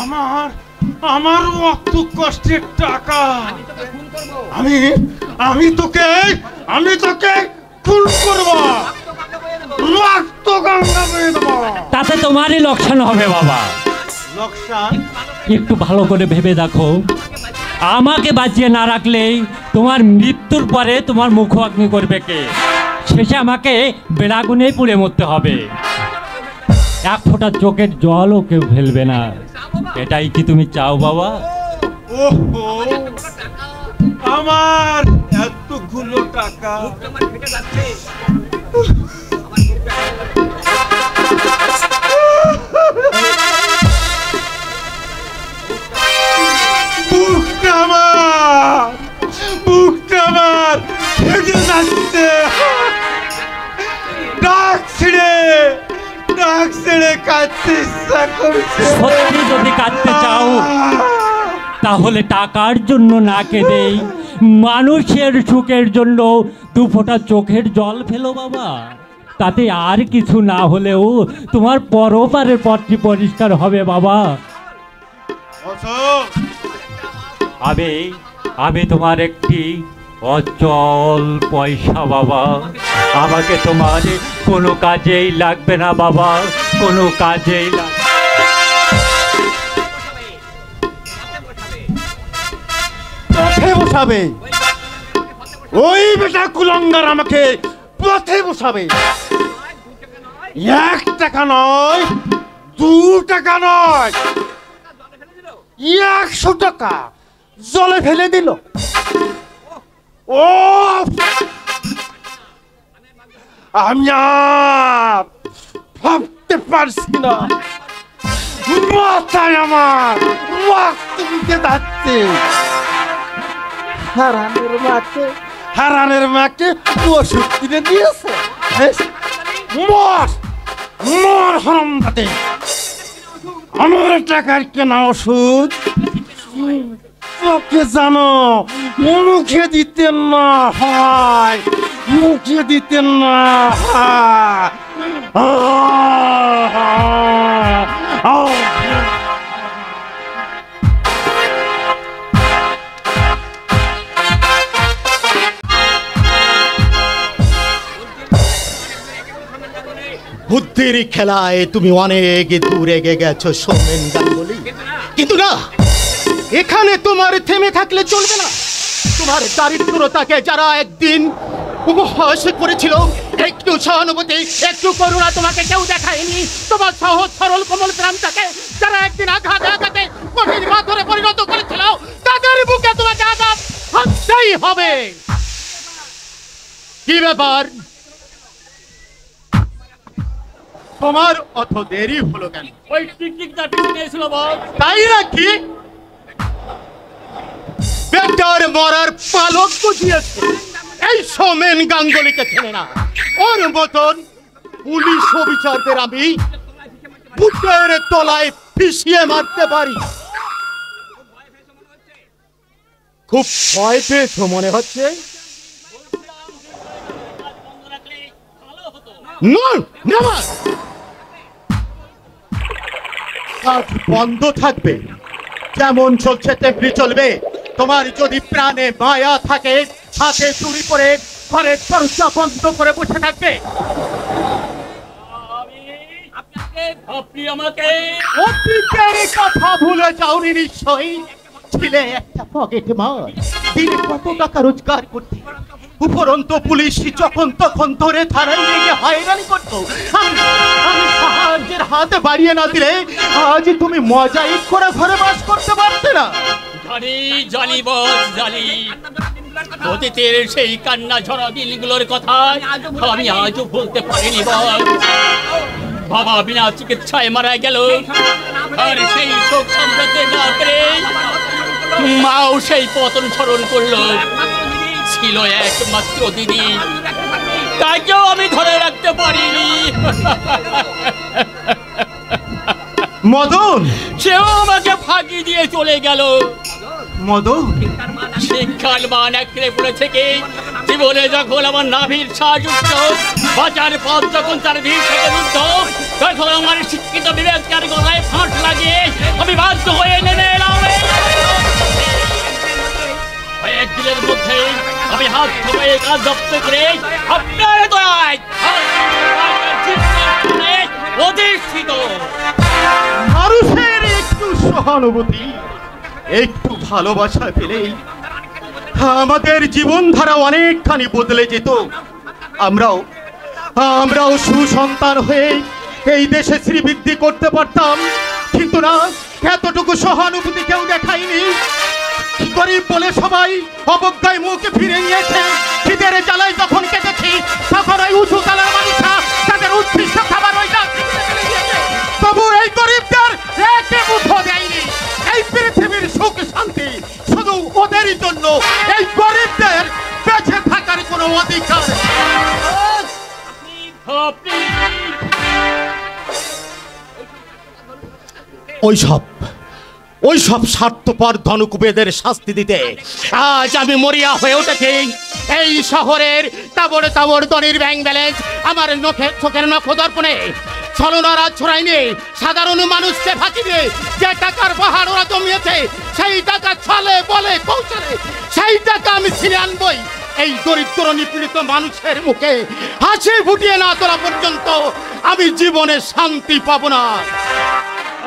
আমার আমার অত কষ্টের টাকা আমি তোকে খুন করব, রক্ত গঙ্গা বয়ে দেব। তাতে তোমারই লোকসান হবে বাবা। লোকসান? একটু ভালো করে ভেবে দেখো, আমাকে বাঁচিয়ে না রাখলেই তোমার মৃত্যুর পরে তোমার মুখ অগ্নি করবে কে? শেষে আমাকে বেড়াগুনেই পুড়ে মরতে হবে। এক ফোঁটা চোখের জলও কেউ ফেলবে না। এটাই কি তুমি চাও বাবা? ওহো, আমার এতগুলো টাকা বুকটা আমার ফেটে যাচ্ছে। ডাক ছেড়ে কাঁদতে ইচ্ছা করছে। সত্যি যদি কাঁদতে চাও তাহলে টাকার জন্য না কেঁদেই মানুষের সুখের জন্য দু ফোঁটা চোখের জল ফেলো বাবা। তাতে আর কিছু না হলেও তোমার পরপারের পথটি পরিষ্কার হবে বাবা। আমি তোমার একটি অচল পয়সা বাবা। আমাকে তোমার কোনো কাজেই লাগবে না বাবা, কোনো কাজেই লাগবে। পথে বসাবে ওই বেটা কুলঙ্গার, আমাকে পথে বসাবে। 1 টাকা নয়, 2 টাকা নয়, 100 টাকা জলে ফেলে দিল। ও আমি আর ভাবতে পারছি না, মাথায় আমার রক্ত দিতে যাচ্ছে। হারানের মাকে ওষুধ কিনে দিয়েছে। মর হারামজাদে, আমার টাকার কেনা ওষুধ তোকে জানো মুখে দিতেন না হয়, মুখে দিতেন না হয়। বুদ্ধির খেলায় তুমি অনেক দূর এগিয়ে গেছো সৌমেন গাঙ্গুলি, কিন্তু না, এখানে তোমার থেমে থাকলে চলবে না। তোমার দারিদ্রতাকে যারা একদিন উপহাস করেছিল, একটু সহানুভূতি, একটু করুণা তোমাকে কেউ দেখায়নি। তোমার সহজ সরল কোমল প্রাণটাকে যারা একদিন আঘাতে কঠিন পাথরে পরিণত করেছিল, তাদের বুকে তোমাকে আঘাত হানতেই হবে। কি ব্যাপার, তোমার অত দেরি হলো কেন? ওই টিকটিকটা পিছনে এসেছিল বল। তাই নাকি? বেটার মরার পালক বুঝিয়েছে, এই সৌমেন গাঙ্গুলিকে চেনে না। ওর মতন পুলিশ অফিসারদের আমি বুকের তলায় পিষিয়ে মারতে পারি। খুব ভয় পেয়েছো মনে হচ্ছে। কাজ বন্ধ থাকবে, যেমন চলছে তেমনি চলবে। তোমার যদি প্রাণে মায়া থাকে, হাতে চুরি করে ঘরের দরজা বন্ধ করে বসে থাকবে। আপনি আমাকে অতীতের কথা ভুলে যাওনি নিশ্চয়ই। ছিলে একটা পকেট মার, দিনে কত টাকা রোজগার করতে। উপরন্ত পুলিশ যখন তখন ধরে থানায় নিয়ে হয়রানি করতো। আমি সাহায্যের হাতে বাড়িয়ে না দিলে আজ তুমি মজাই করে ঘরে বাস করতে পারতে না। জানি বস জানি, অতীতের সেই কান্না ঝরা দিনগুলোর কথা আমি আজও ভুলতে পারিনি বস। বাবা বিনা চিকিৎসায় মারা গেল, আর সেই শোক সামলাতে না পেরে মাও সেই পতন স্মরণ করলো। ছিল একমাত্র দিদি, তাকেও আমি ধরে রাখতে পারিনি। মদন, সেও আমাকে ফাঁকি দিয়ে চলে গেল। মদন, শিক্ষার মান একরে পড়ে থেকে জীবনে যখন আমার নাভির শ্বাস উঠল, বাঁচার পথ যখন তার ভিড় থেকে রুদ্ধ, তখন আমার শিক্ষিত বিবেককার গলায় ফাঁস লাগিয়ে আমি বাধ্য হয়ে নেমে এলাম। কয়েকদিনের মধ্যে আমি হাত ধরে কাজ জব্দ করে আপনার দয়ায় অধিষ্ঠিত। মানুষের একটু সহানুভূতি, একটু ভালোবাসা পেলেই আমাদের জীবনধারা অনেকখানি বদলে যেত। আমরাও সুসন্তান হয়ে এই দেশে শ্রীবৃদ্ধি করতে পারতাম, কিন্তু না, এতটুকু সহানুভূতি কেউ দেখায়নি। গরিব বলে সবাই অবজ্ঞায় মুখে ফিরে নিয়েছে। খিদের জ্বালায় যখন কেটেছি তখন ওই উঁচু তালার মানুষরা তাদের উৎকৃষ্ট খাবার ওই তবু এই গরিবদের একে মুঠো দেয়নি। এই পৃথিবীর সুখ শান্তি শুধু ওদেরই জন্য, এই গরিবদের বেঁচে থাকার কোনো অধিকার। ওইসব স্বার্থপর ধনকুবেদের শাস্তি দিতে আজ আমি মরিয়া হয়ে উঠেছি। এই শহরের তাবড় তাবড় ধনির ব্যাংক ব্যালেন্স আমার চোখের নখদর্পণে ছলনারা ছড়াইনি। সাধারণ মানুষকে ফাঁকি দিয়ে যে টাকার পাহাড় ওরা জমিয়েছে, সেই টাকা ছলে বলে পৌঁছালে সেই টাকা আমি ছিনে আনবই। এই দরিদ্র নিপীড়িত মানুষের মুখে হাসি ফুটিয়ে না তোলা পর্যন্ত আমি জীবনে শান্তি পাবো না।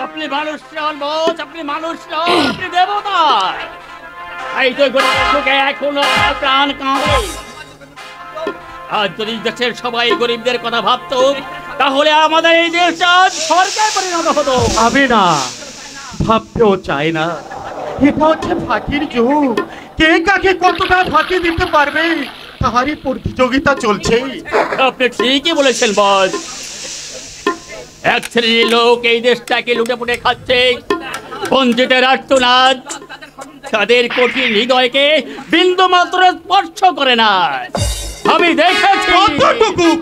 আপনি মানুষ নন বোঝ, আপনি মানুষ নন, আপনি দেবতা। এই তো গরিবকে এখনো প্রাণ কাঁদে। আজ যদি দেশের সবাই গরিবদের কথা ভাবতো, তাহলে আমাদের এই দেশটা স্বর্গে পরিণত হতো। ভাবে না, ভাবতেও চায় না। এটা হচ্ছে ফাঁকির যুগ। কে কাকে কতটা ফাঁকি দিতে পারবে তাহারই প্রতিযোগিতা চলছে। আপনি ঠিকই বলেছেন বস। এক শ্রেণীর লোক এই দেশটাকে লুটে পুটে খাচ্ছে, বঞ্চিতের আর্তনাদ তাদের কঠিন হৃদয়কে বিন্দু মাত্র স্পর্শ করে না। আমি দেখেছি।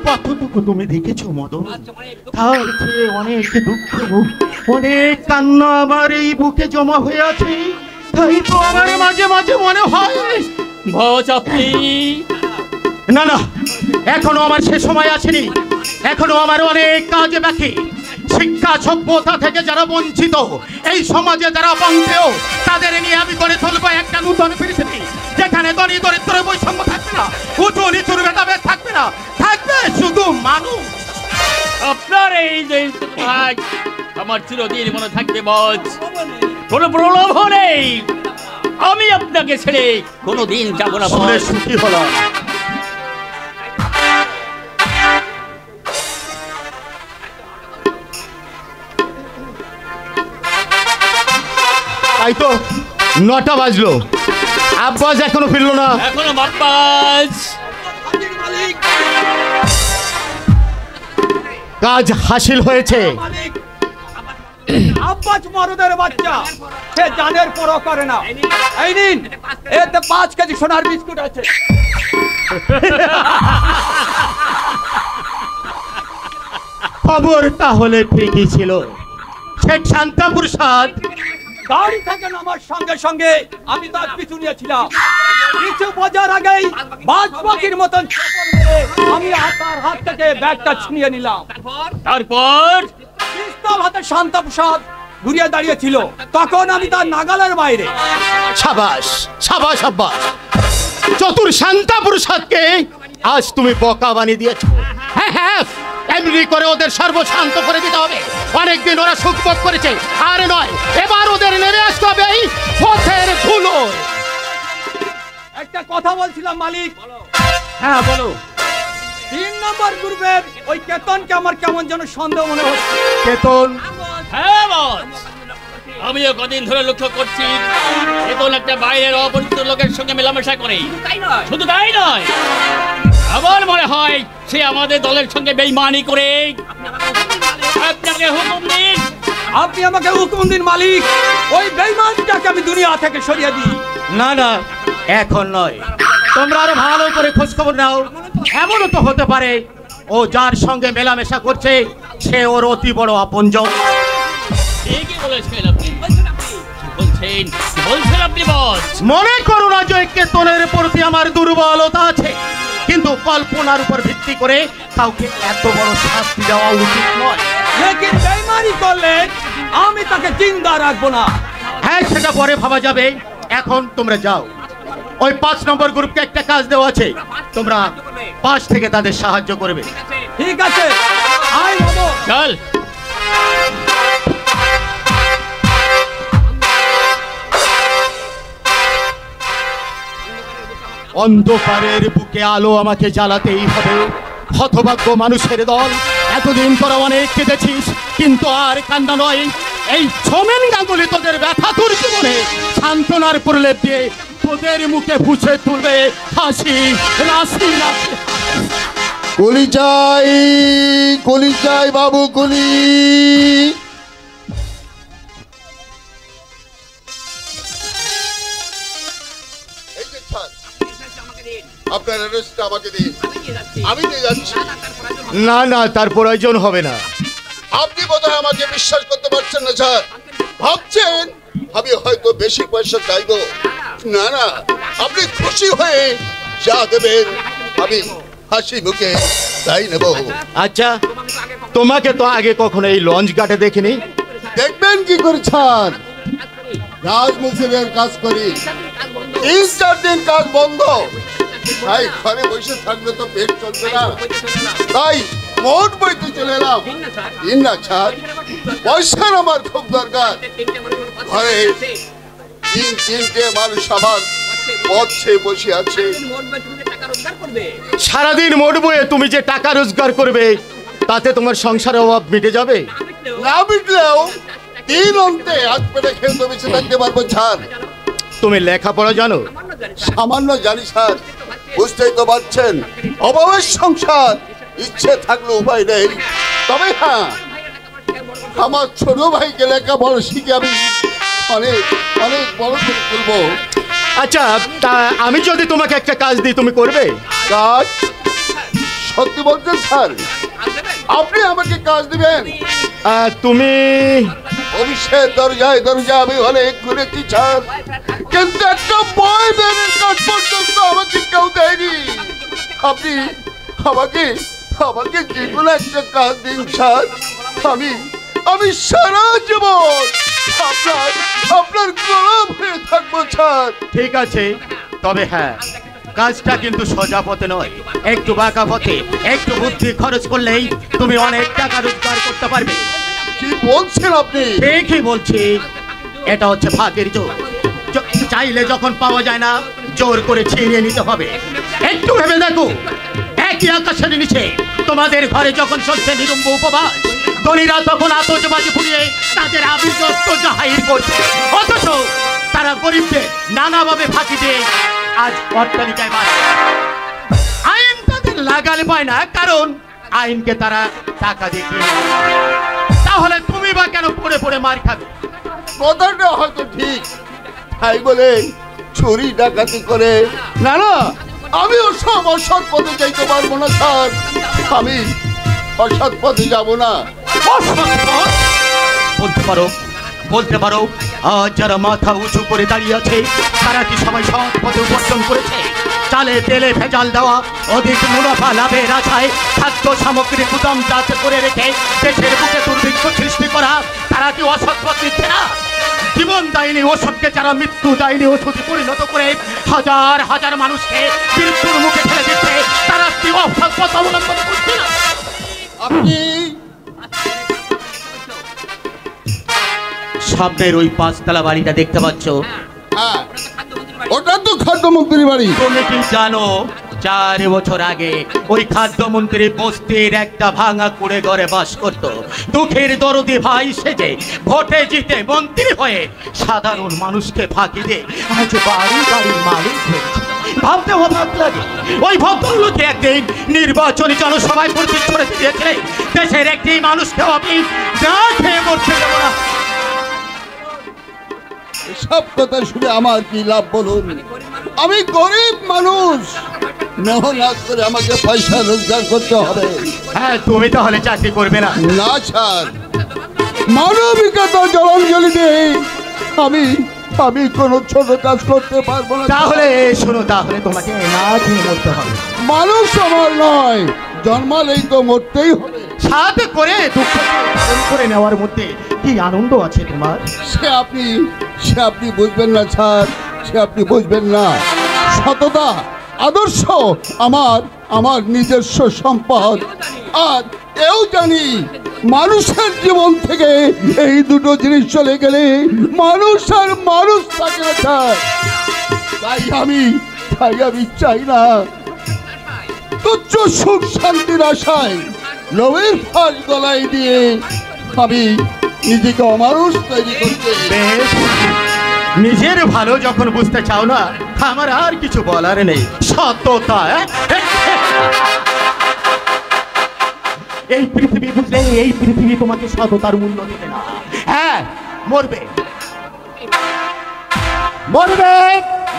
কতটুকু তুমি দেখেছো মদন? তার চেয়ে অনেক দুঃখ, অনেক কান্না আমার এই বুকে জমা হয়ে আছে। তাই তো আমার মাঝে মাঝে মনে হয় বস আপনি না, এখনো আমার সে সময় আসেনি। এখনো আমার অনেক কাজ বাকি। শিক্ষা সভ্যতা থেকে যারা বঞ্চিত, এই সমাজে যারা বঞ্চেয়, তাদের নিয়ে আমি গড়ে তুলবো একটা নতুন পৃথিবী, যেখানে ধনী দরিদ্রের বৈষম্য থাকবে না, উঁচু নিচুর ভেদাভেদ থাকবে না, থাকবে শুধু মানুষ। আপনার এই যে আমার চিরদিন মনে থাকবে বস। কোনো প্রলোভন নেই, আমি আপনাকে ছেড়ে কোনোদিন যাব না। সুখী হলাম। তাই তো 9টা বাজলো, আব্বাস এখনো ফিরলো না। এখনো আব্বাস কাজ হাসিল হয়েছে। আব্বাস মরদের বাচ্চা, সে জানের পরও করে না। এই নিন, এতে 5 কেজি সোনার বিস্কুট আছে। খবর তাহলে ঠিকই ছিল। শেখ শান্তাপ্রসাদ গাড়ি থেকে নামার সঙ্গে সঙ্গে আমি তার পিছু নিয়েছিলাম। কিছু বোঝার আগেই বাজ পাখির মতন আমি তার হাত থেকে ব্যাগটা ছিনিয়ে নিলাম। তারপর পিস্তল হাতে শান্তাপ্রসাদ ঘুরিয়ে দাঁড়িয়েছিল। তখন আমি তার নাগালের বাইরে। সাবাস সাবাস আব্বাস, চতুর শান্তাপ্রসাদকে আজ তুমি বোকা বানিয়ে দিয়েছো। হ্যাঁ, এমনি করে ওদের সর্বশান্ত করে দিতে হবে। অনেকদিন ওরা সুখ ভোগ করেছে, আর নয়, এবার ওদের নেমে আসতে হবে এই পথের ধুলো। একটা কথা বলছিলাম মালিক। হ্যাঁ বলো। 3 নম্বর গ্রুপের ওই কেতনকে আমার কেমন যেন সন্দেহ মনে হচ্ছে। কেতন? হ্যাঁ বস, আমিও কদিন ধরে লক্ষ্য করছি কেতন একটা বাইরের অপরিচিত লোকের সঙ্গে মেলামেশা করে। শুধু তাই নয়, আমার মনে হয় সে আমাদের দলের সঙ্গে বেইমানি করে। আপনাকে হুকুম দিন। আপনি আমাকে হুকুম দিন মালিক, ওই বেঈমানটাকে আমি দুনিয়া থেকে সরিয়ে দিই। না, এখন নয়। তোমরা আরো ভালো করে খোঁজ খবর নাও। এমনও তো হতে পারে ও যার সঙ্গে মেলামেশা করছে সে ওর অতি বড় আপনজন। ঠিকই বলেছেন আপনি। বলছেন আপনি বস। মনে করো না যে কেতনের প্রতি আমার দুর্বলতা আছে, কিন্তু কল্পনার উপর ভিত্তি করে কাউকে এত বড় শাস্তি দেওয়া উচিত নয়। লেকিন বেইমানি করলে আমি তাকে জিন্দা রাখবো না। হ্যাঁ, সেটা পরে ভাবা যাবে, এখন তোমরা যাও। ওই 5 নম্বর গ্রুপকে একটা কাজ দেওয়া আছে, তোমরা পাশ থেকে তাদের সাহায্য করবে। ঠিক আছে, আয় বাবু। চল। অন্ধকারের বুকে আলো আমাকে জ্বালাতেই হবে। হতভাগ্য মানুষের দল, এতদিন তোরা অনেক কেঁদেছিস, কিন্তু আর কান্না নয়। এই সোমেন গাঙ্গুলি তোদের ব্যথা তোর জীবনে সান্ত্বনার প্রলেপ দিয়ে তোদের মুখে ফুঁসে তুলবে হাসি, রাশি রাশি। কলি চাই বাবু, কলি। এই যে স্যার, আপনার অ্যাড্রেসটা আমাকে দিন, আমি নিয়ে যাচ্ছি। না না, তার প্রয়োজন হবে না। আপনি বোধহয় আমাকে বিশ্বাস করতে পারছেন না স্যার। ভাবছেন আমি হয়তো বেশি পয়সা চাইবো। না না, আপনি খুশি হয়ে যা দেবেন আমি হাসি মুখে তাই নেব। আচ্ছা, তোমাকে তো আগে কখনো এই লঞ্চ ঘাটে দেখিনি। দেখবেন কি করে স্যার, রাজমুসিরের কাজ করি, 3-4 দিন কাজ বন্ধ। তাই ঘরে বসে থাকলে তো পেট চলবে না, তাই মোট বইতে চলে এলাম। দিন না স্যার, পয়সার আমার খুব দরকার। ঘরে 3-3টে মানুষ আমার পথে বসে আছে। সারাদিন মোট বইয়ে তুমি যে টাকা রোজগার করবে, তাতে তোমার সংসারের অভাব মিটে যাবে। না মিটলেও দিন অন্তে হাত পেটে খেয়ে তো বেঁচে থাকতে পারবো স্যার। তুমি লেখাপড়া জানো? সামান্য জানি স্যার, বুঝতেই তো পারছেন অভাবের সংসার, ইচ্ছে থাকলে উপায় নেই। তবে হ্যাঁ, আমার ছোট ভাইকে লেখাপড়া শিখে আমি অনেক অনেক বড় করে তুলবো। আচ্ছা, তা আমি যদি তোমাকে একটা কাজ দিই, তুমি করবে? কাজ? সত্যি বলছেন স্যার, আপনি আমাকে কাজ দিবেন? তুমি অফিসের দরজায় দরজা আমি অনেক ঘুরেছি স্যার, কিন্তু একটা বই বেরের কাজ পর্যন্ত আমাকে কেউ দেয়নি। আপনি আমাকে আমাকে যে কোনো একটা কাজ দিন স্যার, আমি সারা জীবন আপনার গোলাম হয়ে থাকবো স্যার। ঠিক আছে, তবে হ্যাঁ, কাজটা কিন্তু সোজা পথে নয়, একটু বাঁকা পথে। একটু বুদ্ধি খরচ করলেই তুমি অনেক টাকা রোজগার করতে পারবে। কি বলছেন আপনি? ঠিকই বলছি, এটা হচ্ছে ভাগের জোর। চাইলে যখন পাওয়া যায় না, জোর করে ছিনিয়ে নিতে হবে। একটু ভেবে দেখো, একই আকাশের নিচে তোমাদের ঘরে যখন চলছে নিরম্ব উপবাস, ধনীরা তখন আতশবাজি ফুরিয়ে তাদের আবির্যস্ত জাহির করছে, অথচ তারা গরিবদের নানাভাবে ফাঁকি দিয়ে আজ অট্টালিকায় বাঁচে। আইন তাদের লাগালে পায় না, কারণ আইনকে তারা টাকা দিয়ে কিনে। তাহলে তুমি বা কেন পড়ে পড়ে মার খাবে? কথাটা হয়তো ঠিক, তাই বলে চুরি ডাকাতি করে না না, আমি ওসব অসৎ পথে যাইতে পারবো না স্যার। আমি অসৎ পথে যাব না। বলতে পারো আজ যারা মাথা উঁচু করে দাঁড়িয়ে আছে, তারা কি সবাই সৎ পথে উপার্জন করেছে? চালে তেলে ভেজাল দেওয়া, অধিক মুনাফা লাভের আশায় খাদ্য সামগ্রী গুদাম জাত করে রেখে দেশের বুকে দুর্ভিক্ষ সৃষ্টি করা, তারা কি অসৎ পথ নিচ্ছে না? জীবন দায়নি ওষুধকে যারা মৃত্যু দায়নি ওষুধে পরিণত করে হাজার হাজার মানুষকে মৃত্যুর মুখে ফেলে দিচ্ছে, তারা কি অসৎ পথ অবলম্বন করছে না? আপনি সামনের ওই 5তলা বাড়িটা দেখতে পাচ্ছ? হ্যাঁ, ওটা তো খাদ্যমন্ত্রী বাড়ি। তুমি কি জানো 4 বছর আগে ওই খাদ্যমন্ত্রী বস্তির একটা ভাঙা কুড়ে ঘরে বাস করত? দুঃখের দরদি ভাই সেজে ভোটে জিতে মন্ত্রী হয়ে সাধারণ মানুষকে ফাঁকি দিয়ে আজ বাড়ি বাড়ির মালিক হয়েছে। ভাবতে অবাক লাগে, ওই ভদ্রলোকে একদিন নির্বাচনী জনসভায় প্রতিশ্রুতি দিয়েছিলেন দেশের একটি মানুষকে আপনি না খেয়ে মরতে দেব না। সব কথা শুনে আমার কি লাভ বলুন? আমি গরিব মানুষ, মেহনত করে আমাকে পয়সা রোজগার করতে হবে। হ্যাঁ, তুমি তাহলে চাকরি করবে না? না স্যার, মানবিকতা জলাঞ্জলি নেই, আমি কোনো ছোট কাজ করতে পারবো না। তাহলে শোনো, তাহলে তোমাকে না খেয়ে মরতে হবে। মানুষ আমার নয়, জন্মালেই তো মরতেই হবে। সাথে করে দুঃখকে ধারণ করে নেওয়ার মধ্যে কি আনন্দ আছে তোমার? সে আপনি বুঝবেন না স্যার, সে আপনি বুঝবেন না। সততা, আদর্শ আমার নিজস্ব সম্পদ। আর এও জানি মানুষের জীবন থেকে এই দুটো জিনিস চলে গেলে মানুষ আর মানুষ থাকে না স্যার। তাই আমি চাই না তুচ্ছ সুখ শান্তির আশায় লোভের ফাঁস গলায় দিয়ে আমি নিজেকে অমানুষ তৈরি করতে। বেশ, নিজের ভালো যখন বুঝতে চাও না, আমার আর কিছু বলার নেই। সততা, এই পৃথিবী বুঝলে এই পৃথিবী তোমাকে সততার মূল্য দেবে না। হ্যাঁ, মরবে,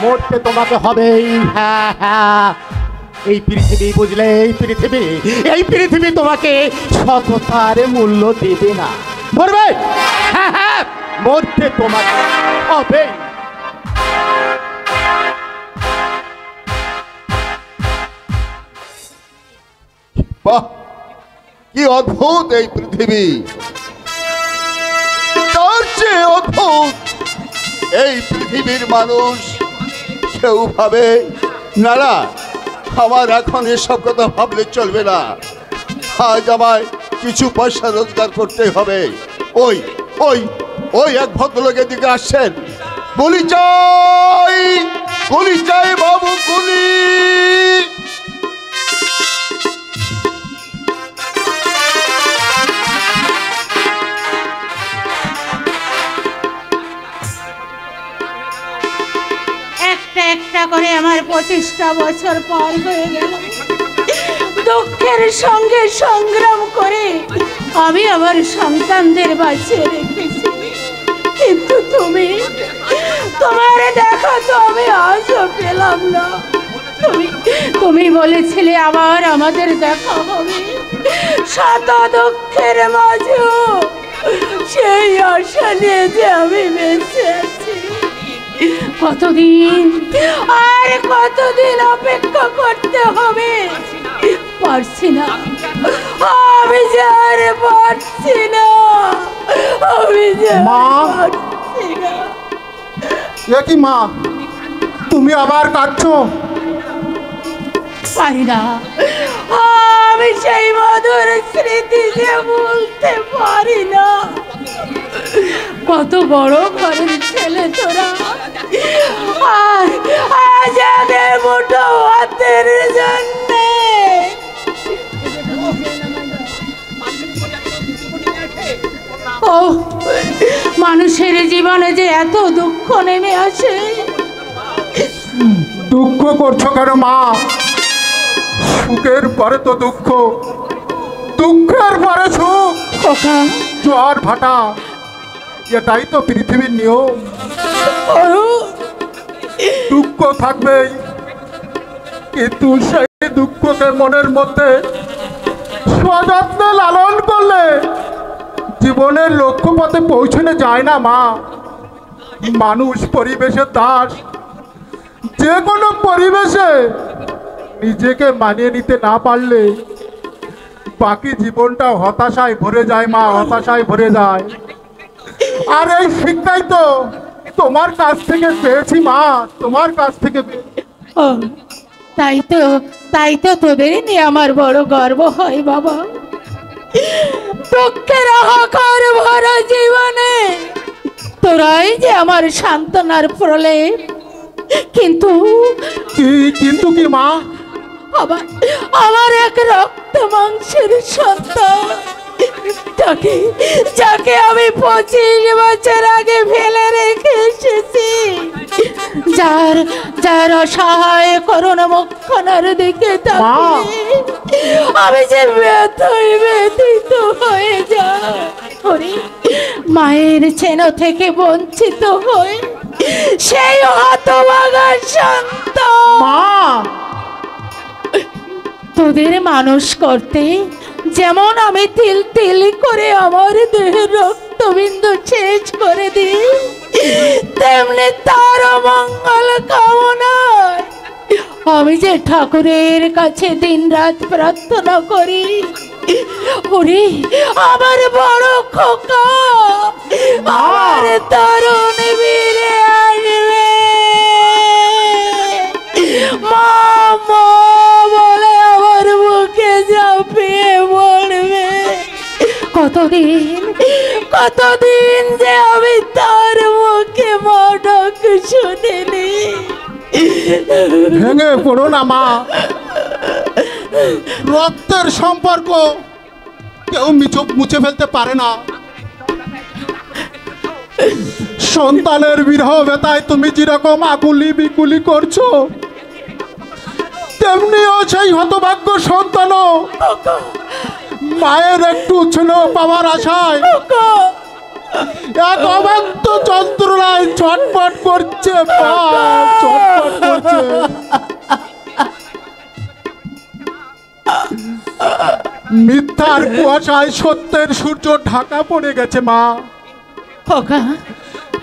মরতে তোমাকে হবেই। হ্যাঁ হ্যাঁ, এই পৃথিবী বুঝলে এই পৃথিবী তোমাকে সততার মূল্য দেবে না। মরবে, হ্যাঁ হ্যাঁ, মরতে তোমাকে হবে। বাহ, কি অদ্ভুত এই পৃথিবী! তার চেয়ে অদ্ভুত এই পৃথিবীর মানুষ। কেউ ভাবে না না, আমার এখন এসব কথা ভাবলে চলবে না, আজ আমায় কিছু পয়সা রোজগার করতে হবে। ওই ওই ওই এক ভদ্রলোকের দিকে আসছেন। গুলি চাই বাবু, গুলি। একটা একটা করে আমার 25টা বছর পার হয়ে গেল। দুঃখের সঙ্গে সংগ্রাম করে আমি আমার সন্তানদের বাঁচিয়ে রেখেছি, কিন্তু তোমার দেখা তো আমি আজও পেলাম না। তুমি বলেছিলে আমাদের দেখা হবে, শত দুঃখের মাঝেও সেই আশা নিয়ে যে আমি বেঁচে আছি। কতদিন অপেক্ষা করতে হবে? পারছি না, আমি যে আর পারছি না, আমি যে পারছি না। এ কি মা, তুমি আবার কাঁদছো? পারি না, আমি সেই মধুর স্মৃতি যে ভুলতে পারি না। কত বড় ঘরের ছেলে তোরা, আর আজ আগে মুঠো হাতের জন্য ও মানুষের জীবনে যে এত দুঃখ নেমে আসে। দুঃখ করছো কেন মা? সুখের পরে তো দুঃখ, দুঃখের পরে সুখ। জোয়ার ভাটা, এটাই তো পৃথিবীর নিয়ম। দুঃখ থাকবেই, কিন্তু সেই দুঃখকে মনের মধ্যে সযত্নে লালন করলে জীবনের লক্ষ্যপথে পৌঁছানো যায় না মা। মানুষ পরিবেশের দাস, যে কোনো পরিবেশে নিজেকে মানিয়ে নিতে না পারলে বাকি জীবনটা হতাশায় ভরে যায় মা, হতাশায় ভরে যায়। আর এই শিক্ষাই তো তোমার কাছ থেকে পেয়েছি মা, তোমার কাছ থেকে। তাই তো তোদের নিয়ে আমার বড় গর্ব হয় বাবা। দুঃখের হাহাকার ভরা জীবনে তোরাই যে আমার সান্ত্বনার প্রলেপ। কিন্তু কি মা? আমার এক রক্ত মাংসের সন্তান, যাকে আমি 25 বছর আগে ফেলে রেখে এসেছি, যার অসহায় করুণ মুখখানার দিকে আমি যে ব্যথিত হয়ে যাই। মায়ের ছেন থেকে বঞ্চিত হয়ে সেই হতভাগা সন্তান তোদের মানুষ করতে যেমন আমি তিল তিল করে আমার দেহের রক্তবিন্দু শেষ করে দিই, তেমনি তার মঙ্গল কামনায় আমি যে ঠাকুরের কাছে দিনরাত প্রার্থনা করি, ওরে আমার বড় খোকা, আমার তরুণ বীরে আসবে, মা মা বলে আমার বুকে ঝাঁপিয়ে পড়বে। কতদিন যে আমি তার মুখে মা ডাক শুনিনি। ভেঙে পড়ো না মা, রক্তের সম্পর্ক কেউ মুছে ফেলতে পারে না। সন্তানের বিরহ ব্যথায় তুমি যেরকম আকুলি বিকুলি করছো, তেমনিও সেই হতভাগ্য সন্তানও মায়ের একটু স্নেহ পাওয়ার আশায় এক অবান্ত যন্ত্রণায় ছটফট করছে, ছটফট করছে। মিথ্যার কুয়াশায় সত্যের সূর্য ঢাকা পড়ে গেছে মা,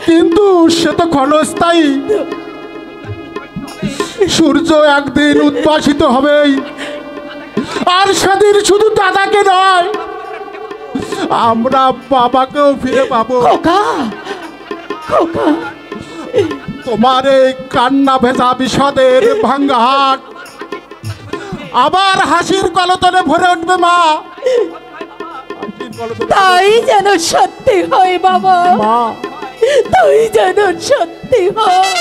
কিন্তু সে তো ক্ষণস্থায়ী। সূর্য একদিন উদ্ভাসিত হবেই, আর সেদিন শুধু দাদাকে নয়, আমরা বাবাকেও ফিরে পাবো। তোমার এই কান্না ভেজা বিষাদের ভাঙ্গা হাট আবার হাসির কলতলে ভরে উঠবে মা। তাই যেন সত্যি হয় বাবা, তাই যেন সত্যি হয়।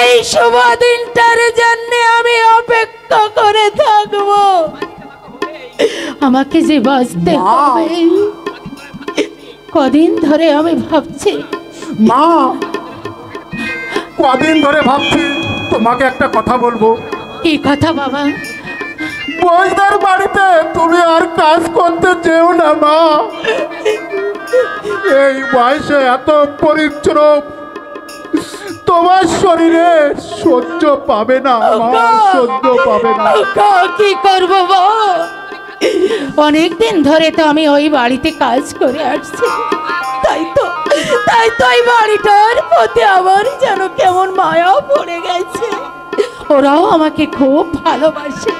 এই শুভ দিনটার জন্য আমি অপেক্ষা করে থাকবো। আমাকে যে বাঁচতে হবে, কদিন ধরে আমি ভাবছি মা, কদিন ধরে ভাবছি তোমাকে একটা কথা বলবো। কি কথা বাবা? বইদার বাড়িতে তুমি আর কাজ করতে যেও না মা। এই বয়সে এত পরিশ্রম তোমার শরীরে সহ্য পাবে না মা, সহ্য পাবে না। কি করবো বাবা? অনেকদিন ধরে তো আমি ওই বাড়িতে কাজ করে আসছি, তাই তো এই বাড়িটার প্রতি আমার যেন কেমন মায়া পড়ে গেছে। ওরাও আমাকে খুব ভালোবাসে,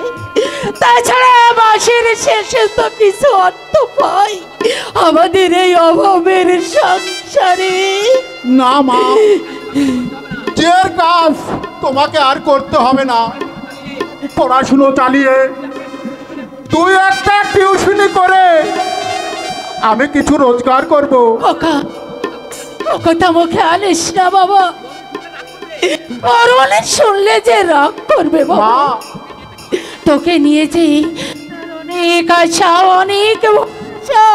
তাছাড়া মাসের শেষে তো কিছু অর্থ পাই আমাদের এই অভাবের সংসারে। না মা, যে কাজ তোমাকে আর করতে হবে না। পড়াশুনো চালিয়ে তুই একটা টিউশনি করে আমি কিছু রোজগার করব। কথা মুখে আনিস না বাবা, আর অনেক শুনলে যে রাগ করবে বাবা। তোকে নিয়েছি অনেক আশা, অনেক আশা,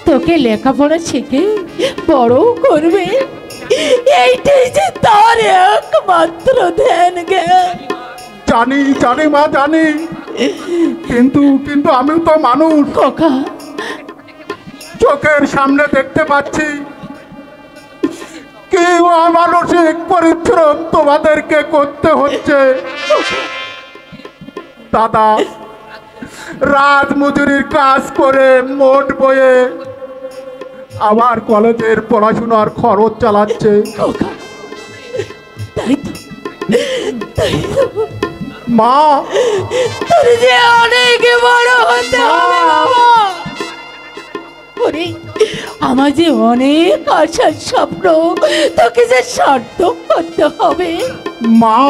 তোকে লেখাপড়া শিখে বড় করবে, এইটাই যে তার একমাত্র ধ্যান জ্ঞান। জানি জানি মা, জানি, কিন্তু আমি তো মানুষ। চোখের সামনে দেখতে পাচ্ছি কি অমানসিক পরিশ্রম তোমাদেরকে করতে হচ্ছে। দাদা রাত মজুরির কাজ করে মোট বয়ে আবার কলেজের পড়াশোনার খরচ চালাচ্ছে। মা, তোর যে অনেক বড় হতে হবে বাবা। আমার যে অনেক আশার স্বপ্ন, তোকে যে সার্থক করতে হবে মা।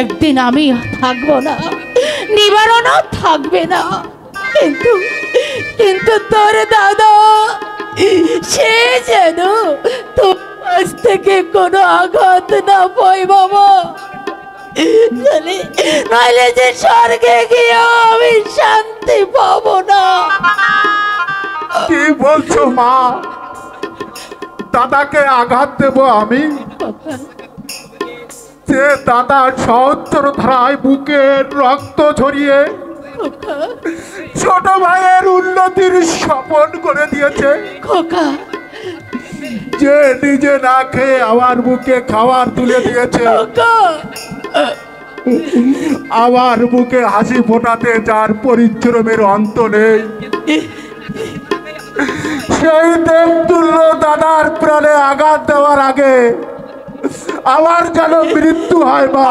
একদিন আমি থাকবো না, নিবারণও থাকবে না, কিন্তু তোর দাদা সে যেন তোর কাছ থেকে কোনো আঘাত না পাই বাবা। নইলে যে স্বর্গে গিয়ে আমি শান্তি পাবো না। কি বলছো মা? দাদাকে আঘাত দেব আমি? যে দাদা সহস্র ধারায় বুকের রক্ত ঝরিয়ে ছোট ভাইয়ের উন্নতির স্বপন করে দিয়েছে, যে নিজে না খেয়ে আমার বুকে খাবার তুলে দিয়েছে, আমার বুকে হাসি ফোটাতে যার পরিশ্রমের অন্ত নেই, সেই দেবতুল্য দাদার প্রাণে আঘাত দেওয়ার আগে আমার যেন মৃত্যু হয় মা,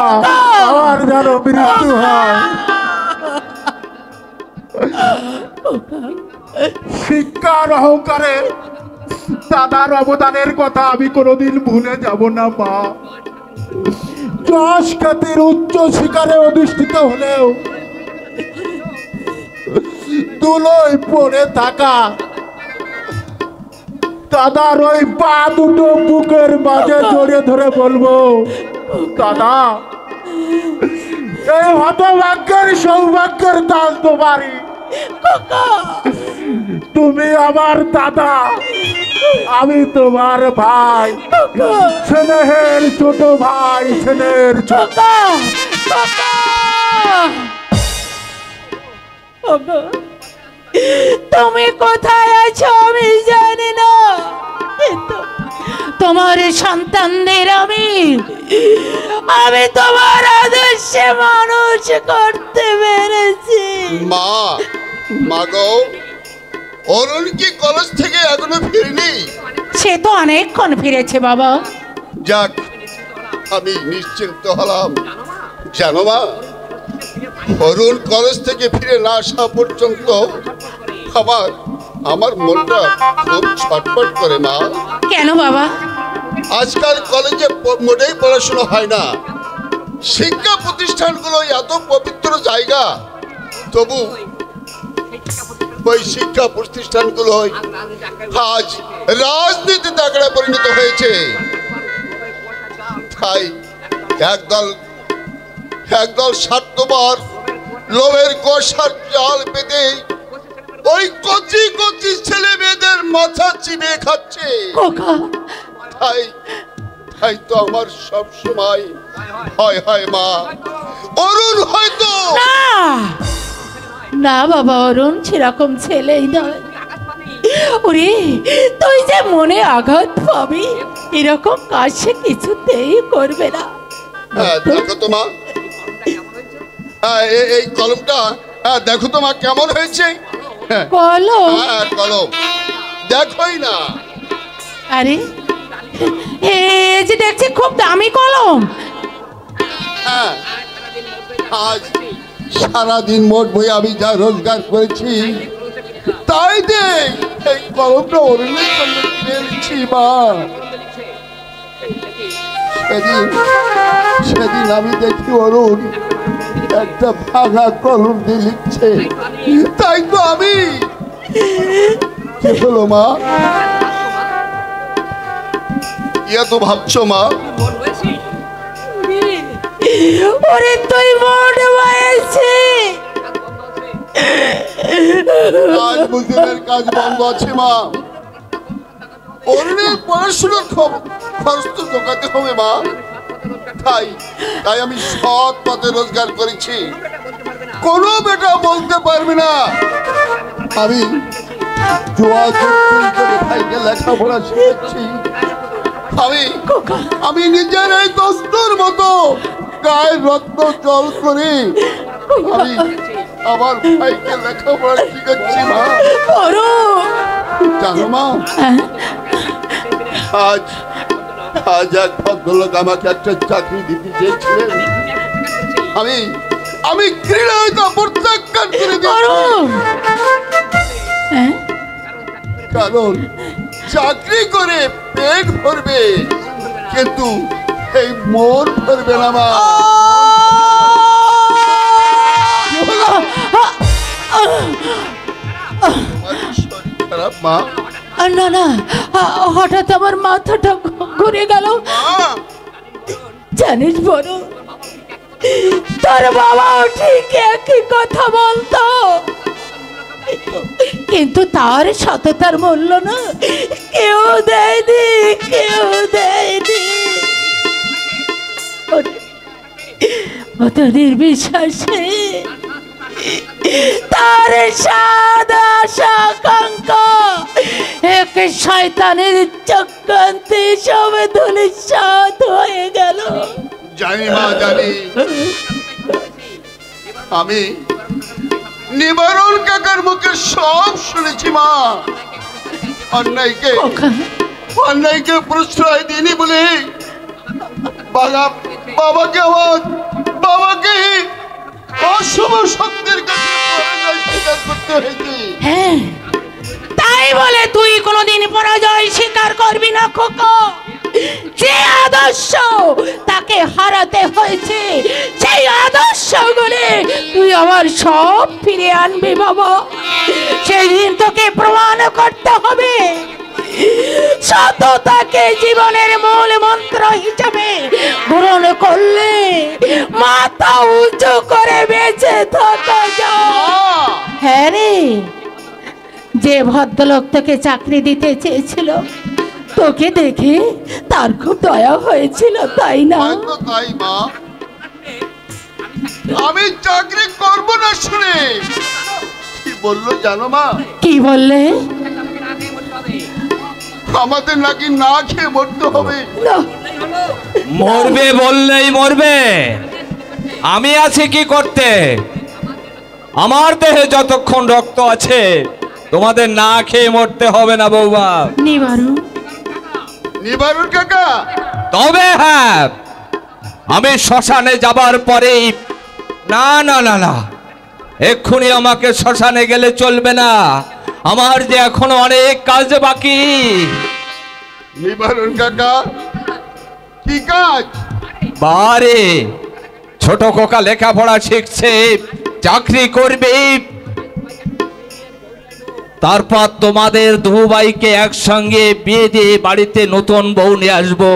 আমার যেন মৃত্যু হয়। শিক্ষার অহংকারে দাদার অবদানের কথা আমি কোনোদিন ভুলে যাব না মা। যশ খ্যাতির উচ্চ শিকারে অধিষ্ঠিত হলেও দুলোয় পড়ে থাকা দাদার ওই পা দুটো বুকের মাঝে জড়িয়ে ধরে বলবো, দাদা এই হতভাগ্যের সৌভাগ্যের দাস তোমারই। তুমি আমার দাদা, আমি তোমার ভাই, স্নেহের ছোট ভাই, স্নেহের ছোট। তুমি কোথায় আছো আমি জানি না, কিন্তু তোমার সন্তানদের আমি তোমার আদর্শে মানুষ করতে পেরেছি। মা, মাগো, অরুণ কি কলেজ থেকে এখনো ফিরেনি? সে তো অনেকক্ষণ ফিরেছে বাবা। যাক, আমি নিশ্চিন্ত হলাম। জানো মা, অরুণ কলেজ থেকে ফিরে না আসা পর্যন্ত আমার মনটা খুব ছটফট করে মা। কেন বাবা? আজকাল কলেজে মোটেই পড়াশোনা হয় না। শিক্ষা প্রতিষ্ঠানগুলো এত পবিত্র জায়গা, তবু ওই শিক্ষা প্রতিষ্ঠানগুলো আজ রাজনীতিতে আঁকড়া পরিণত হয়েছে। তাই একদল স্বার্থপর লোভের কষার জাল পেতে ওই কচি কচি ছেলে মেয়েদের মাথা চিবিয়ে খাচ্ছে। তাই তো আমার সব সময় ভয় হয় মা, অরুণ হয়তো না বাবা, অরুণ সেরকম ছেলেই নয়। ওরে তুই যে মনে আঘাত পাবি এরকম কাজ সে কিছুতেই করবে না। দেখো তো মা, এই কলমটা দেখো তো মা কেমন হয়েছে। কলম? কলম দেখোই না। আরে এই যে দেখছি খুব দামি কলম। আজ সারাদিন মোট বই আমি যা রোজগার করেছি তাই দেখ এই কলমটা অরুণের জন্য কিনে নিচ্ছি মা। সেদিন আমি দেখি অরুণ একটা ভাঙা কলম দিয়ে লিখছে, তাই তো আমি। কি হলো মা, ইয়া তো ভাবছো মা? ওরে তুই মনে হয়েছে আজ মুজিবের কাজ বন্ধ আছে মা। অরুণের পড়াশোনার খরচ তো জোগাতে হবে মা। তাই আমি সৎ পথে রোজগার করেছি, কোনো বেটা বলতে পারবে না আমি জুয়া করে ভাইকে লেখাপড়া শিখেছি। আমি নিজের এই দস্তুর মতো গায়ের রক্ত জল করে আমি আমার ভাইকে লেখাপড়া শিখাচ্ছি মা। জানো মা, আজ এক ভদ্রলোক আমাকে একটা চাকরি দিতে চেয়েছিলেন, আমি ঘৃণায় তা প্রত্যাখ্যান করে দিয়েছি। কারণ চাকরি করে পেট ভরবে, কিন্তু এই মন ভরবে না মা। খারাপ মা? না না, হঠাৎ আমার মাথাটা ঘুরে গেল। জানিস বড়, তোর বাবাও ঠিক একই কথা বলতো, কিন্তু তার সততার মূল্য না কেউ দেয়নি, কেউ দেয়নি। অত নির্বিশ্বাসে তার সাদা আকাঙ্ক্ষা এক শয়তানের চক্রান্তে সবে ধূলিসাৎ হয়ে গেল। জানি মা, জানি। আমি নিবারণ কাকার মুখে সব শুনেছি মা। অন্যায়কে প্রশ্রয় দিইনি বলে বাবাকে অশুভ শক্তির কাছে পরাজয় স্বীকার করতে হয়েছে। হ্যাঁ, তাই বলে তুই কোনোদিন পরাজয় স্বীকার করবি না খোকা। যে আদর্শ তাকে হারাতে হয়েছে, সেই আদর্শগুলি তুই আবার সব ফিরে আনবি বাবা। সেই দিন তোকে প্রমাণ করতে হবে সততাকে জীবনের মূল মন্ত্র হিসাবে গ্রহণ করলে মাথা উঁচু করে বেঁচে থাকা যায়। হ্যাঁ রে, যে ভদ্রলোক তোকে চাকরি দিতে চেয়েছিল, তোকে দেখে তার খুব দয়া হয়েছিল, তাই না? তাই মা, আমি চাকরি করব না শুনে কি বললো জানো মা? কি বললে? আমাদের নাকি না খেয়ে মরতে হবে। মরবে বললেই মরবে, আমি আছি কি করতে? আমার দেহে যতক্ষণ রক্ত আছে তোমাদের না খেয়ে মরতে হবে না বৌমা। নিবারুন কাকা, তবে হ্যাঁ, আমি শ্মশানে যাবার পরেই না না না না, এক্ষুনি আমাকে শ্মশানে গেলে চলবে না, আমার যে এখনো অনেক কাজ বাকি। নিবারুন কাকা, কি কাজ? বারে, ছোট খোকা লেখাপড়া শিখছে, চাকরি করবে, তারপর তোমাদের দু ভাইকে একসঙ্গে বিয়ে দিয়ে বাড়িতে নতুন বউ নিয়ে আসবো।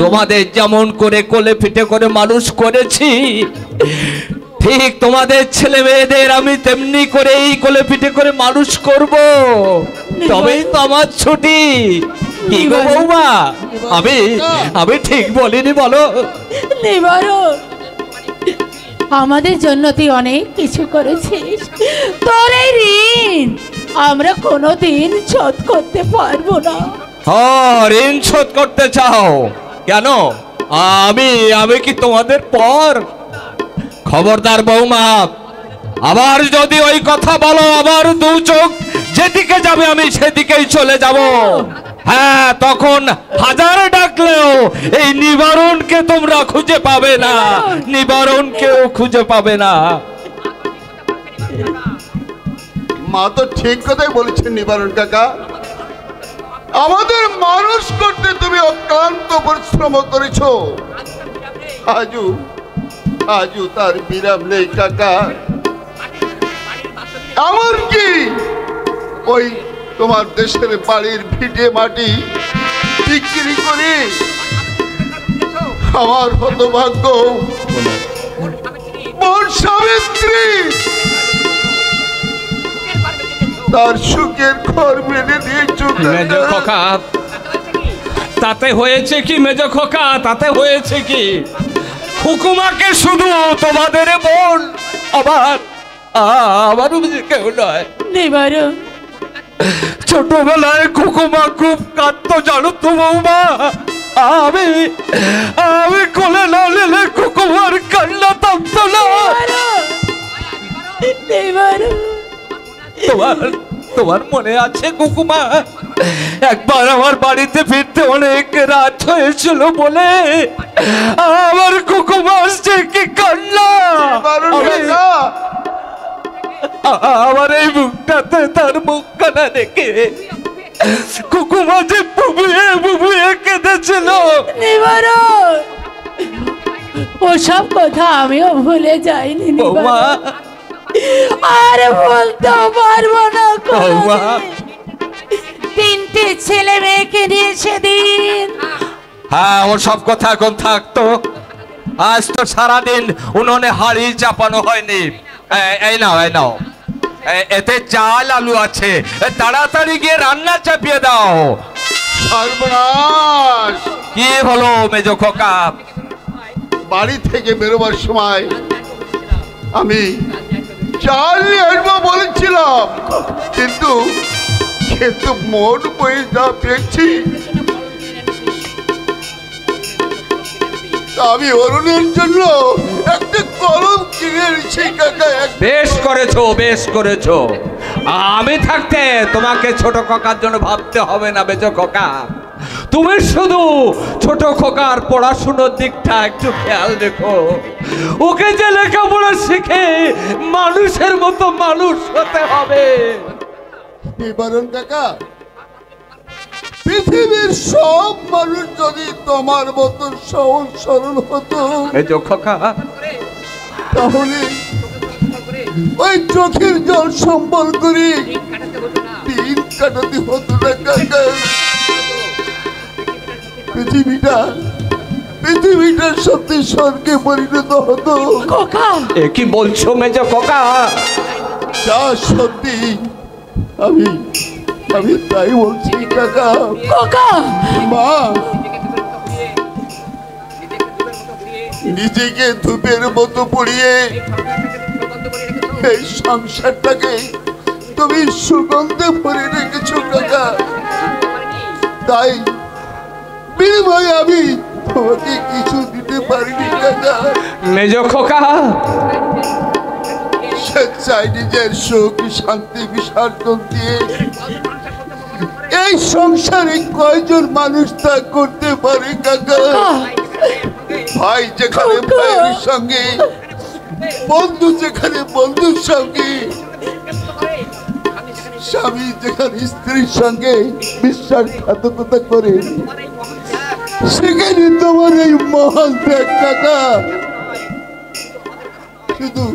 তোমাদের যেমন করে কোলে পিঠে করে মানুষ করেছি, ঠিক তোমাদের ছেলে মেয়েদের আমি তেমনি করেই কোলে পিঠে করে মানুষ করব। তবেই তো আমার ছুটি। কি গো বৌমা, আমি ঠিক বলিনি বলো? আমাদের জন্য তুই অনেক কিছু করেছিস, তোর এই ঋণ আমরা কোনোদিন শোধ করতে পারবো না। ঋণ শোধ করতে চাও কেন? আমি কি তোমাদের পর? খবরদার বৌমা, আবার যদি ওই কথা বলো, আবার দু চোখ যেদিকে যাবে আমি সেদিকেই চলে যাব। হ্যাঁ, তখন হাজার ডাকলেও এই নিবারণকে তোমরা খুঁজে পাবে না, নিবারণকেও খুঁজে পাবে না। মা তো ঠিক কথাই বলেছেন নিবারণ কাকা। আমাদের মানুষ করতে তুমি অক্লান্ত পরিশ্রম করেছো, আজও তার বিরাম নেই কাকা। এমনকি ওই তোমার দেশের বাড়ির ভিটে মাটি বিক্রি করে আমার হতভাগ্য বোন সাবিত্রী তার সুখের ঘর মেনে দিয়েছো। মেজো খোকা, তাতে হয়েছে কি? মেজো খোকা, তাতে হয়েছে কি? হুকুমাকে শুধু তোমাদের বোন, আবার কেউ নয়। ছোটবেলায় কুকুমা খুব কাঁদতো জানো তো বৌমা। আমি কোলে না নিলে কুকুমার কান্না থামতো না। তোমার মনে আছে কুকুমা, একবার আমার বাড়িতে ফিরতে অনেক রাত হয়েছিল বলে আমার কুকুমা আসছে কি কান্না। আমার এই মুখটাতে তার মুখখানা রেখে কুকুমা যে বুবুয়ে কেঁদেছিল। ওসব কথা আমিও ভুলে যাইনি বৌমা, আর বলতে পারবো না। তিনটে ছেলে মেয়েকে নিয়ে সেদিন। হ্যাঁ, ও সব কথা এখন থাকতো। আজ তো সারাদিন উনুনে হাড়ি চাপানো হয়নি। এই নাও, এতে চাল আলু আছে, তাড়াতাড়ি গিয়ে রান্না চাপিয়ে দাও। সর্বনাশ! কি হলো মেজো খোকা? বাড়ি থেকে বেরোবার সময় আমি চাল নিয়ে আসবো বলেছিলাম, কিন্তু মোট বই যা পেয়েছি আমি অরুণের জন্য একটা কলম কিনে এনেছি কাকা। বেশ করেছো। আমি থাকতে তোমাকে ছোট কাকার জন্য ভাবতে হবে না মেজো খোকা। তুমি শুধু ছোট খোকার পড়াশুনোর দিকটা একটু খেয়াল রেখো। ওকে যে লেখাপড়া শিখে মানুষের মতো মানুষ হতে হবে। নিবারণ কাকা, পৃথিবীর সব মানুষ যদি তোমার মতো সহজ সরল হতো, মেজ খোকা, তাহলে ওই চোখের জল সম্বল করে দিন কাটাতে হতো না কাকা। পৃথিবীটা সত্যি স্বর্গে পরিণত হতো। এ কি বলছো মেজ খোকা? যা সত্যি আমি তাই বলছি কাকা। মা, নিজেকে ধূপের মতো পুড়িয়ে এই সংসারটাকে তুমি সুগন্ধে ভরে রেখেছো কাকা। তাই বিনিময়ে আমি তোমাকে কিছু দিতে পারিনি কাকা। মেজ খোকা, স্বেচ্ছায় নিজের সুখ শান্তি বিসর্জন দিয়ে এই সংসারে কয়জন মানুষ তা করতে পারে কাকা? ভাই যেখানে ভাইয়ের সঙ্গে, বন্ধু যেখানে বন্ধুর সঙ্গে, স্বামী যেখানে স্ত্রীর সঙ্গে বিশ্বাসঘাতকতা করে, সেখানে তোমার এই মহান ত্যাগ কাকা। শুধু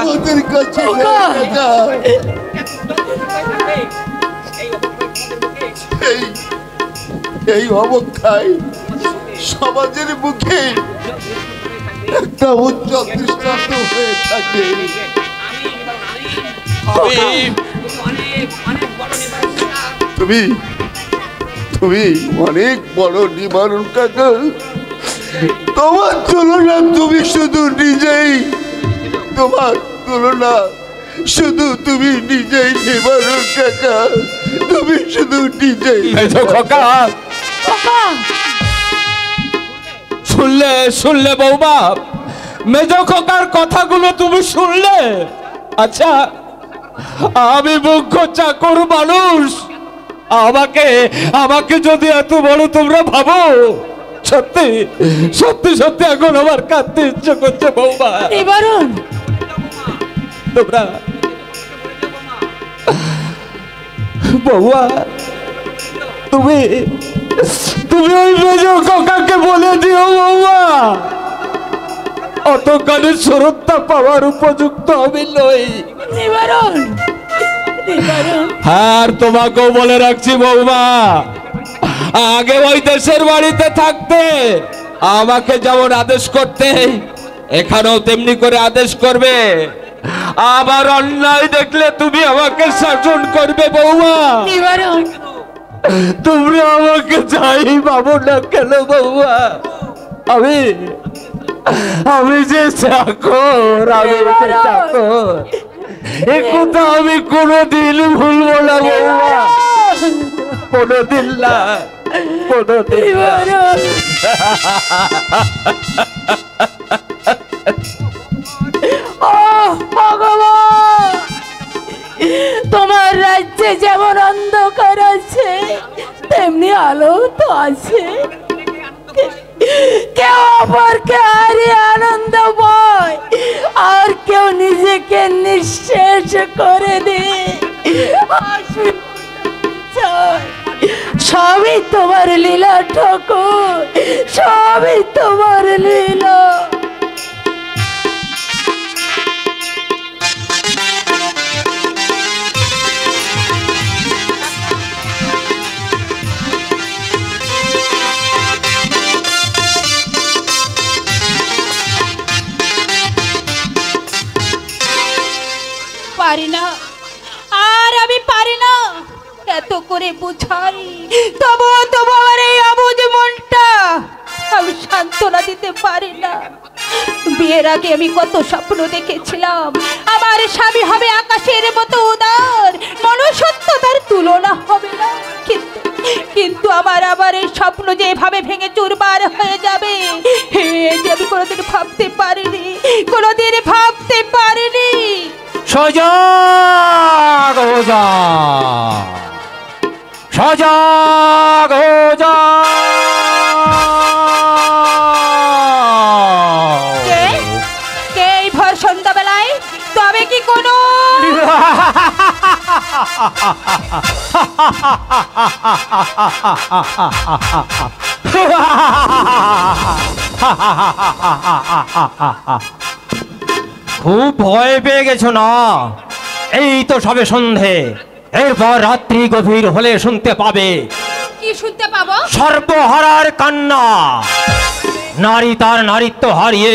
আমাদের কাছে কাকা এই অবক্ষায় সমাজের মুখে একটা উজ্জ্বল দৃষ্টান্ত হয়ে থাকে। তুমি অনেক বড় নিবারণ কাকা। তোমার তুলনা তুমি শুধু নিজেই, তোমার তুলনা শুধু তুমি নিজেই নিবারণ কাকা। তুমি শুধু নিজেই। শুনলে বৌমা, মেজ খোকার কথাগুলো তুমি শুনলে? আচ্ছা, আমি মুখ্য চাকর মানুষ, আমাকে যদি এত বড় তোমরা ভাবো, সত্যি সত্যি সত্যি এখন আমার কাঁদতে ইচ্ছে করছে বৌমা। তোমরা বৌমা, তুমি ওই মেজ কাকাকে বলে দিও বৌমা, অতখানি শ্রদ্ধা পাওয়ার উপযুক্ত আমি নই। আর তোমাকেও বলে রাখছি বৌমা, আগে ওই দেশের বাড়িতে থাকতে আমাকে যেমন আদেশ করতে, এখানেও তেমনি করে আদেশ করবে। আবার অন্যায় দেখলে তুমি আমাকে শাসন করবে বৌমা। তুমি আমাকে যাই ভাবো না কেন বৌমা, আমি যে চাকর, এ কথা আমি কোনোদিন ভুলবো না বৌমা, কোনোদিন না, কোনোদিন না। ভগবান, তোমার রাজ্যে যেমন অন্ধকার আছে তেমনি আলো তো আছে। কেউ অপরকে হারিয়ে আনন্দ পায়, আর কেউ নিজেকে নিঃশেষ করে দেয়। সবই তোমার লীলা ঠাকুর, সবই তোমার লীলা। পারি না, আর আমি পারি না এত করে বুঝাই, তবু আমার এই অবুঝ মনটা আমি সান্ত্বনা দিতে পারি না। বিয়ের আগে আমি কত স্বপ্ন দেখেছিলাম, আমার স্বামী হবে আকাশের মতো উদার, মনুষ্যত্বতার তুলনা হবে না। কিন্তু আমার আবার এই স্বপ্ন যে এভাবে ভেঙে চুরমার হয়ে যাবে, যে আমি কোনোদিন ভাবতে পারিনি, কোনোদিন ভাবতে পারিনি। সজাগ হয়ে যাও। কে কে এই ভর সন্ধ্যাবেলায়? তবে কি কোনো খুব ভয় পেয়ে গেছো না? এই তো সবে সন্ধে, এরপর রাত্রি গভীর হলে শুনতে পাবে কি শুনতে পাবো? সর্বহারার কান্না। নারী তার নারীত্ব হারিয়ে,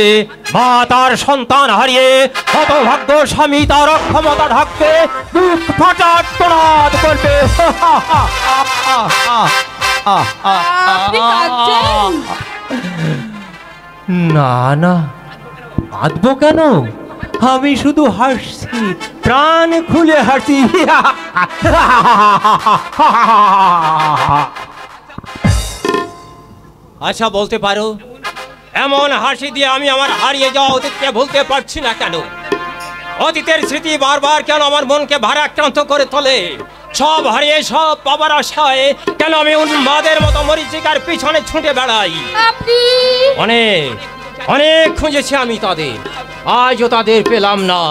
মা তার সন্তান হারিয়ে, হতভাগ্য স্বামী তার অক্ষমতা ঢাকবে, বুক ফাটা আর্তনাদ করবে। আপনি কাঁদছেন? না না, কাঁদবো কেন? আমি শুধু হাসছি, প্রাণ খুলে হাসি। আচ্ছা বলতে পারো, এমন হাসি দিয়ে আমি আমার হারিয়ে যাওয়া অতীতকে ভুলতে পারছি না কেন? অতীতের স্মৃতি বারবার কেন আমার মনকে ভারাক্রান্ত করে তোলে? সব হারিয়ে সব পাবার আশায় কেন আমি উন্মাদের মতো মরীচিকার পিছনে ছুটে বেড়াই? আপনি অনেক অনেক খুঁজেছি আমি তাদের, আজও তাদের পেলাম না,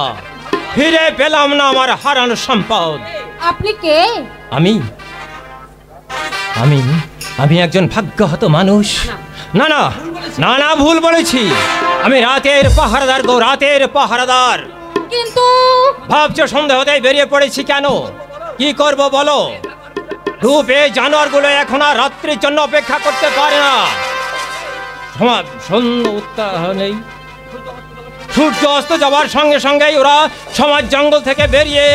ফিরে পেলাম না আমার হারানো সম্পদ। আপনি কে? আমি আমি আমি একজন ভাগ্যহত মানুষ। না না না না, ভুল বলেছি। আমি রাতের পাহারাদার গো, রাতের পাহারাদার। কিন্তু ভাবছো সন্দেহতেই বেরিয়ে পড়েছি কেন? কি করব বলো? রূপে জানোয়ারগুলো এখন আর রাত্রির জন্য অপেক্ষা করতে পারে না। সন্ধ্যা উত্তাহ নেই, সূর্য অস্ত যাওয়ার সঙ্গে সঙ্গেই ওরা সমাজ জঙ্গল থেকে বেরিয়ে